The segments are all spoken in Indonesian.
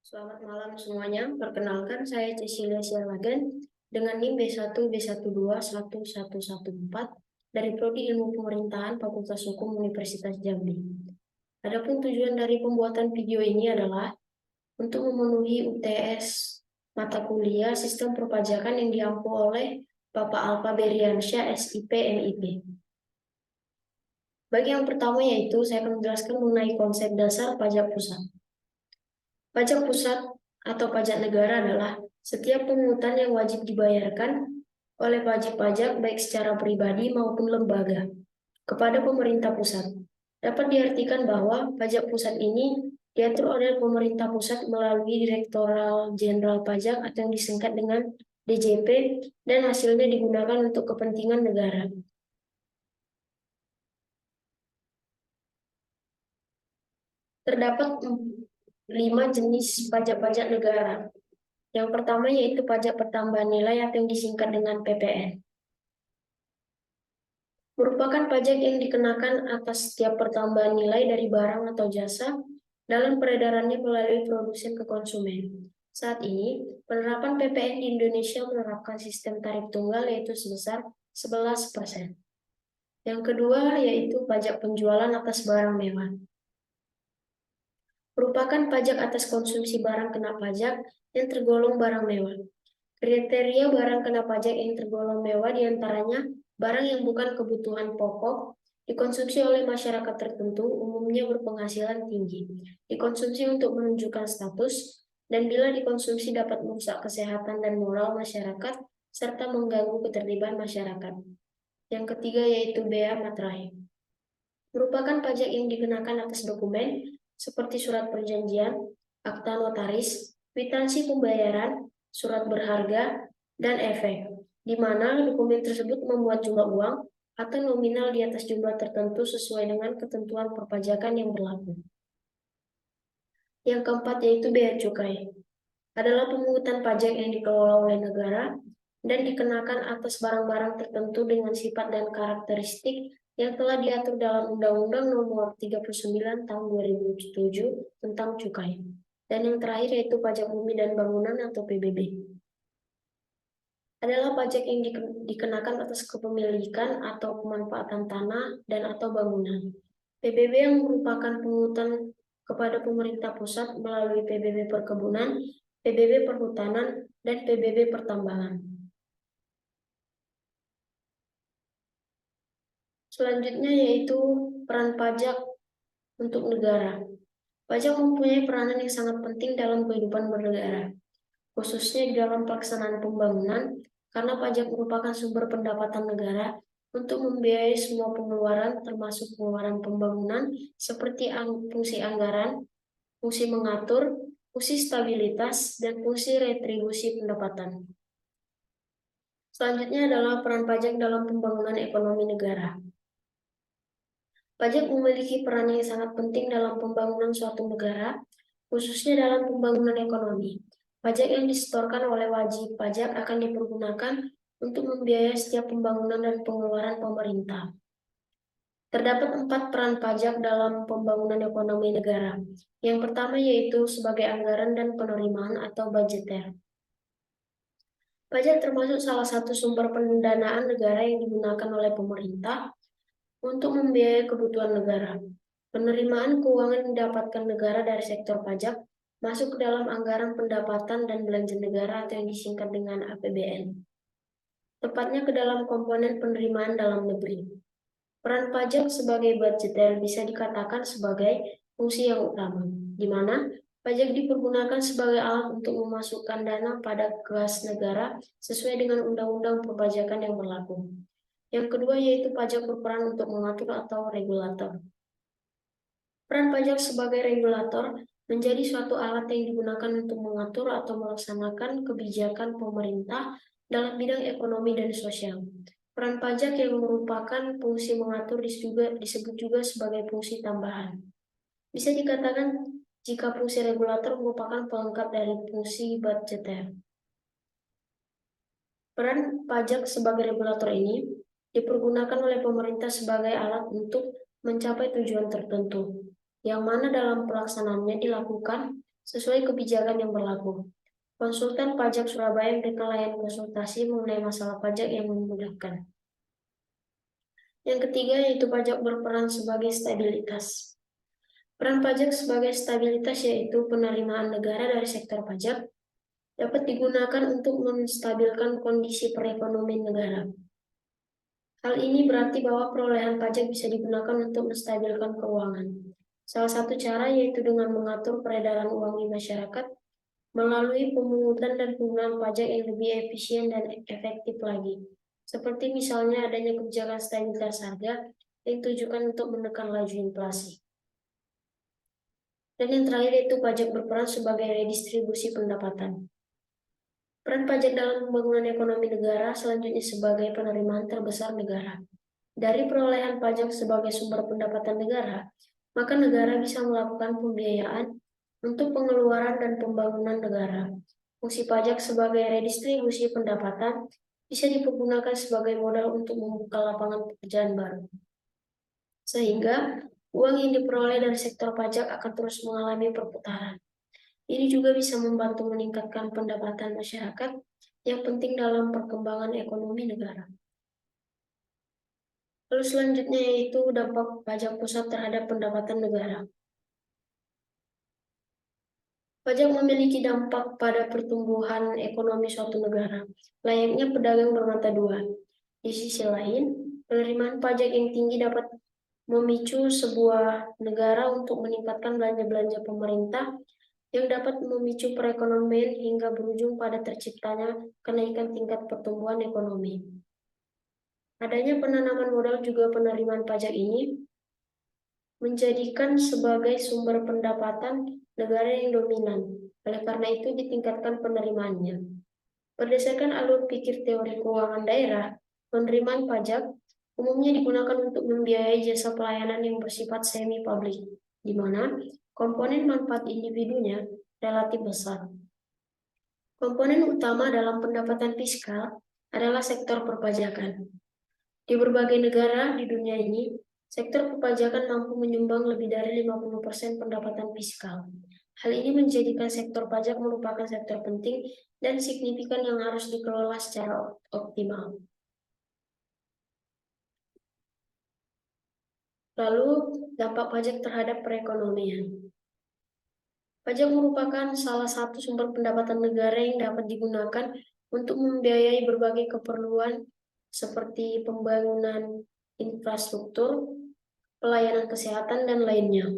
Selamat malam semuanya. Perkenalkan saya Cecilia Sialagan dengan NIM B1B1211114 dari Prodi Ilmu Pemerintahan Fakultas Hukum Universitas Jambi. Adapun tujuan dari pembuatan video ini adalah untuk memenuhi UTS mata kuliah Sistem Perpajakan yang diampu oleh Bapak Alfa Beriansyah, SIP, MIP. Bagi yang pertama yaitu saya akan menjelaskan mengenai konsep dasar pajak pusat. Pajak pusat atau pajak negara adalah setiap pungutan yang wajib dibayarkan oleh wajib pajak baik secara pribadi maupun lembaga kepada pemerintah pusat. Dapat diartikan bahwa pajak pusat ini diatur oleh pemerintah pusat melalui Direktorat Jenderal Pajak atau yang disingkat dengan DJP dan hasilnya digunakan untuk kepentingan negara. Terdapat 5 jenis pajak-pajak negara. Yang pertama yaitu pajak pertambahan nilai atau yang disingkat dengan PPN. Merupakan pajak yang dikenakan atas setiap pertambahan nilai dari barang atau jasa dalam peredarannya melalui produsen ke konsumen. Saat ini, penerapan PPN di Indonesia menerapkan sistem tarif tunggal yaitu sebesar 11%. Yang kedua yaitu pajak penjualan atas barang mewah. Merupakan pajak atas konsumsi barang kena pajak yang tergolong barang mewah. Kriteria barang kena pajak yang tergolong mewah diantaranya barang yang bukan kebutuhan pokok, dikonsumsi oleh masyarakat tertentu, umumnya berpenghasilan tinggi, dikonsumsi untuk menunjukkan status, dan bila dikonsumsi dapat merusak kesehatan dan moral masyarakat, serta mengganggu ketertiban masyarakat. Yang ketiga yaitu bea materai. Merupakan pajak yang dikenakan atas dokumen seperti surat perjanjian, akta notaris, kwitansi pembayaran, surat berharga, dan efek, di mana dokumen tersebut memuat jumlah uang atau nominal di atas jumlah tertentu sesuai dengan ketentuan perpajakan yang berlaku. Yang keempat yaitu bea cukai. Adalah pemungutan pajak yang dikelola oleh negara dan dikenakan atas barang-barang tertentu dengan sifat dan karakteristik yang telah diatur dalam Undang-Undang Nomor 39 Tahun 2007 tentang cukai. Dan yang terakhir yaitu pajak bumi dan bangunan atau PBB. Adalah pajak yang dikenakan atas kepemilikan atau pemanfaatan tanah dan atau bangunan. PBB yang merupakan pungutan kepada pemerintah pusat melalui PBB perkebunan, PBB perhutanan, dan PBB pertambangan. Selanjutnya yaitu peran pajak untuk negara. Pajak mempunyai peranan yang sangat penting dalam kehidupan bernegara, khususnya di dalam pelaksanaan pembangunan, karena pajak merupakan sumber pendapatan negara untuk membiayai semua pengeluaran termasuk pengeluaran pembangunan seperti fungsi anggaran, fungsi mengatur, fungsi stabilitas, dan fungsi retribusi pendapatan. Selanjutnya adalah peran pajak dalam pembangunan ekonomi negara. Pajak memiliki peran yang sangat penting dalam pembangunan suatu negara, khususnya dalam pembangunan ekonomi. Pajak yang disetorkan oleh wajib pajak akan dipergunakan untuk membiayai setiap pembangunan dan pengeluaran pemerintah. Terdapat 4 peran pajak dalam pembangunan ekonomi negara. Yang pertama yaitu sebagai anggaran dan penerimaan atau budgeter. Pajak termasuk salah satu sumber pendanaan negara yang digunakan oleh pemerintah untuk membiayai kebutuhan negara. Penerimaan keuangan yang didapatkan negara dari sektor pajak masuk ke dalam anggaran pendapatan dan belanja negara atau yang disingkat dengan APBN. Tepatnya ke dalam komponen penerimaan dalam negeri. Peran pajak sebagai budgeter bisa dikatakan sebagai fungsi yang utama, di mana pajak dipergunakan sebagai alat untuk memasukkan dana pada kas negara sesuai dengan undang-undang perpajakan yang berlaku. Yang kedua yaitu pajak berperan untuk mengatur atau regulator. Peran pajak sebagai regulator menjadi suatu alat yang digunakan untuk mengatur atau melaksanakan kebijakan pemerintah dalam bidang ekonomi dan sosial. Peran pajak yang merupakan fungsi mengatur disebut juga sebagai fungsi tambahan. Bisa dikatakan jika fungsi regulator merupakan pelengkap dari fungsi budgeter. Peran pajak sebagai regulator ini dipergunakan oleh pemerintah sebagai alat untuk mencapai tujuan tertentu, yang mana dalam pelaksanaannya dilakukan sesuai kebijakan yang berlaku. Konsultan pajak Surabaya memberikan layanan konsultasi mengenai masalah pajak yang memudahkan. Yang ketiga yaitu pajak berperan sebagai stabilitas. Peran pajak sebagai stabilitas yaitu penerimaan negara dari sektor pajak dapat digunakan untuk menstabilkan kondisi perekonomian negara. Hal ini berarti bahwa perolehan pajak bisa digunakan untuk menstabilkan keuangan. Salah satu cara yaitu dengan mengatur peredaran uang di masyarakat melalui pemungutan dan penggunaan pajak yang lebih efisien dan efektif lagi. Seperti misalnya adanya kebijakan stabilitas harga yang ditujukan untuk menekan laju inflasi. Dan yang terakhir yaitu pajak berperan sebagai redistribusi pendapatan. Peran pajak dalam pembangunan ekonomi negara selanjutnya sebagai penerimaan terbesar negara. Dari perolehan pajak sebagai sumber pendapatan negara, maka negara bisa melakukan pembiayaan untuk pengeluaran dan pembangunan negara. Fungsi pajak sebagai redistribusi pendapatan bisa dipergunakan sebagai modal untuk membuka lapangan pekerjaan baru. Sehingga uang yang diperoleh dari sektor pajak akan terus mengalami perputaran. Ini juga bisa membantu meningkatkan pendapatan masyarakat yang penting dalam perkembangan ekonomi negara. Lalu selanjutnya yaitu dampak pajak pusat terhadap pendapatan negara. Pajak memiliki dampak pada pertumbuhan ekonomi suatu negara, layaknya pedagang bermata dua. Di sisi lain, penerimaan pajak yang tinggi dapat memicu sebuah negara untuk meningkatkan belanja-belanja pemerintah yang dapat memicu perekonomian hingga berujung pada terciptanya kenaikan tingkat pertumbuhan ekonomi. Adanya penanaman modal juga penerimaan pajak ini menjadikan sebagai sumber pendapatan negara yang dominan. Oleh karena itu ditingkatkan penerimaannya. Berdasarkan alur pikir teori keuangan daerah, penerimaan pajak umumnya digunakan untuk membiayai jasa pelayanan yang bersifat semi-publik, di mana komponen manfaat individunya relatif besar. Komponen utama dalam pendapatan fiskal adalah sektor perpajakan. Di berbagai negara di dunia ini, sektor perpajakan mampu menyumbang lebih dari 50% pendapatan fiskal. Hal ini menjadikan sektor pajak merupakan sektor penting dan signifikan yang harus dikelola secara optimal. Lalu, dampak pajak terhadap perekonomian. Pajak merupakan salah satu sumber pendapatan negara yang dapat digunakan untuk membiayai berbagai keperluan seperti pembangunan infrastruktur, pelayanan kesehatan, dan lainnya.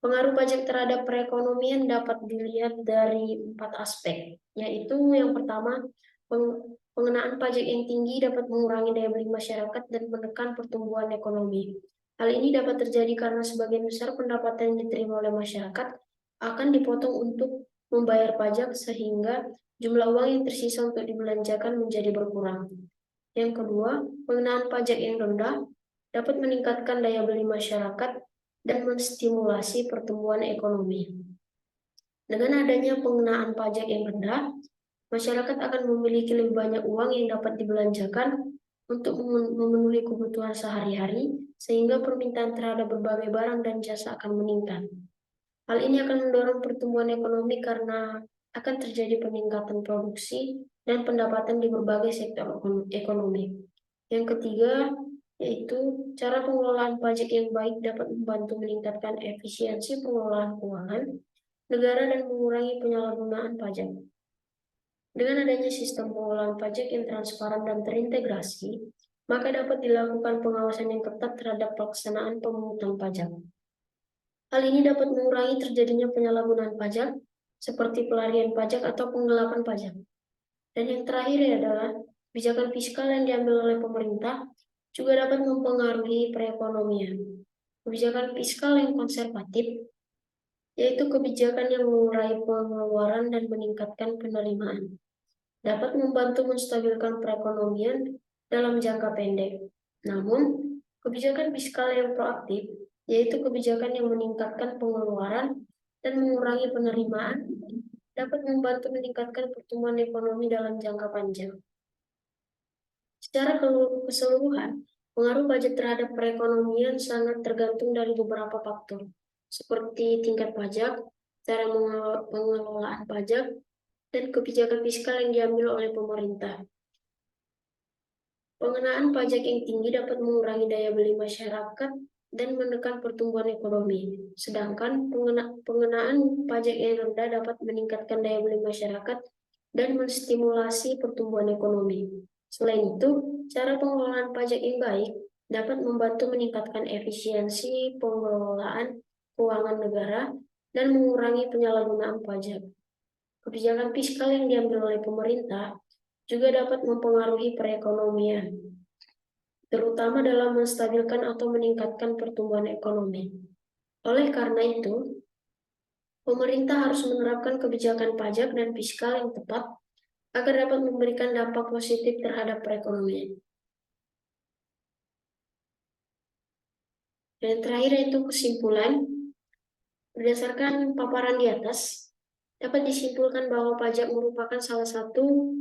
Pengaruh pajak terhadap perekonomian dapat dilihat dari 4 aspek, yaitu yang pertama, pengenaan pajak yang tinggi dapat mengurangi daya beli masyarakat dan menekan pertumbuhan ekonomi. Hal ini dapat terjadi karena sebagian besar pendapatan yang diterima oleh masyarakat akan dipotong untuk membayar pajak sehingga jumlah uang yang tersisa untuk dibelanjakan menjadi berkurang. Yang kedua, pengenaan pajak yang rendah dapat meningkatkan daya beli masyarakat dan menstimulasi pertumbuhan ekonomi. Dengan adanya pengenaan pajak yang rendah, masyarakat akan memiliki lebih banyak uang yang dapat dibelanjakan untuk memenuhi kebutuhan sehari-hari, sehingga permintaan terhadap berbagai barang dan jasa akan meningkat. Hal ini akan mendorong pertumbuhan ekonomi karena akan terjadi peningkatan produksi dan pendapatan di berbagai sektor ekonomi. Yang ketiga, yaitu cara pengelolaan pajak yang baik dapat membantu meningkatkan efisiensi pengelolaan keuangan negara dan mengurangi penyalahgunaan pajak. Dengan adanya sistem pengelolaan pajak yang transparan dan terintegrasi, maka dapat dilakukan pengawasan yang ketat terhadap pelaksanaan pemungutan pajak. Hal ini dapat mengurangi terjadinya penyalahgunaan pajak, seperti pelarian pajak atau penggelapan pajak. Dan yang terakhir adalah kebijakan fiskal yang diambil oleh pemerintah juga dapat mempengaruhi perekonomian. Kebijakan fiskal yang konservatif yaitu kebijakan yang mengurangi pengeluaran dan meningkatkan penerimaan, dapat membantu menstabilkan perekonomian dalam jangka pendek. Namun, kebijakan fiskal yang proaktif, yaitu kebijakan yang meningkatkan pengeluaran dan mengurangi penerimaan, dapat membantu meningkatkan pertumbuhan ekonomi dalam jangka panjang. Secara keseluruhan, pengaruh pajak terhadap perekonomian sangat tergantung dari beberapa faktor, seperti tingkat pajak, cara pengelolaan pajak, dan kebijakan fiskal yang diambil oleh pemerintah. Pengenaan pajak yang tinggi dapat mengurangi daya beli masyarakat dan menekan pertumbuhan ekonomi. Sedangkan pengenaan pajak yang rendah dapat meningkatkan daya beli masyarakat dan menstimulasi pertumbuhan ekonomi. Selain itu, cara pengelolaan pajak yang baik dapat membantu meningkatkan efisiensi pengelolaan keuangan negara dan mengurangi penyalahgunaan pajak. Kebijakan fiskal yang diambil oleh pemerintah juga dapat mempengaruhi perekonomian, terutama dalam menstabilkan atau meningkatkan pertumbuhan ekonomi. Oleh karena itu, pemerintah harus menerapkan kebijakan pajak dan fiskal yang tepat agar dapat memberikan dampak positif terhadap perekonomian. Dan terakhir yaitu kesimpulan. Berdasarkan paparan di atas, dapat disimpulkan bahwa pajak merupakan salah satu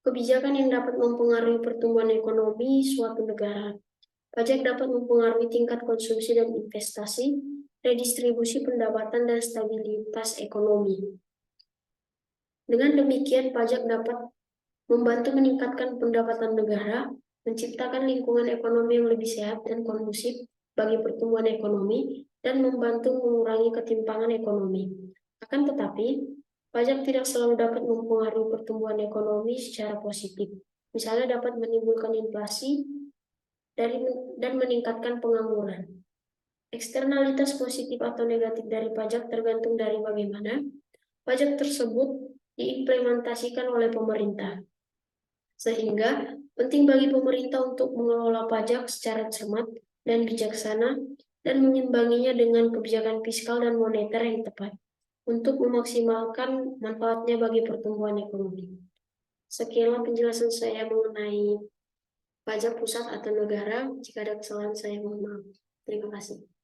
kebijakan yang dapat mempengaruhi pertumbuhan ekonomi suatu negara. Pajak dapat mempengaruhi tingkat konsumsi dan investasi, redistribusi pendapatan, dan stabilitas ekonomi. Dengan demikian, pajak dapat membantu meningkatkan pendapatan negara, menciptakan lingkungan ekonomi yang lebih sehat dan kondusif bagi pertumbuhan ekonomi, dan membantu mengurangi ketimpangan ekonomi. Akan tetapi, pajak tidak selalu dapat mempengaruhi pertumbuhan ekonomi secara positif. Misalnya dapat menimbulkan inflasi dan meningkatkan pengangguran. Eksternalitas positif atau negatif dari pajak tergantung dari bagaimana pajak tersebut diimplementasikan oleh pemerintah. Sehingga penting bagi pemerintah untuk mengelola pajak secara cermat dan bijaksana dan mengimbanginya dengan kebijakan fiskal dan moneter yang tepat untuk memaksimalkan manfaatnya bagi pertumbuhan ekonomi. Sekianlah penjelasan saya mengenai pajak pusat atau negara. Jika ada kesalahan saya mohon maaf. Terima kasih.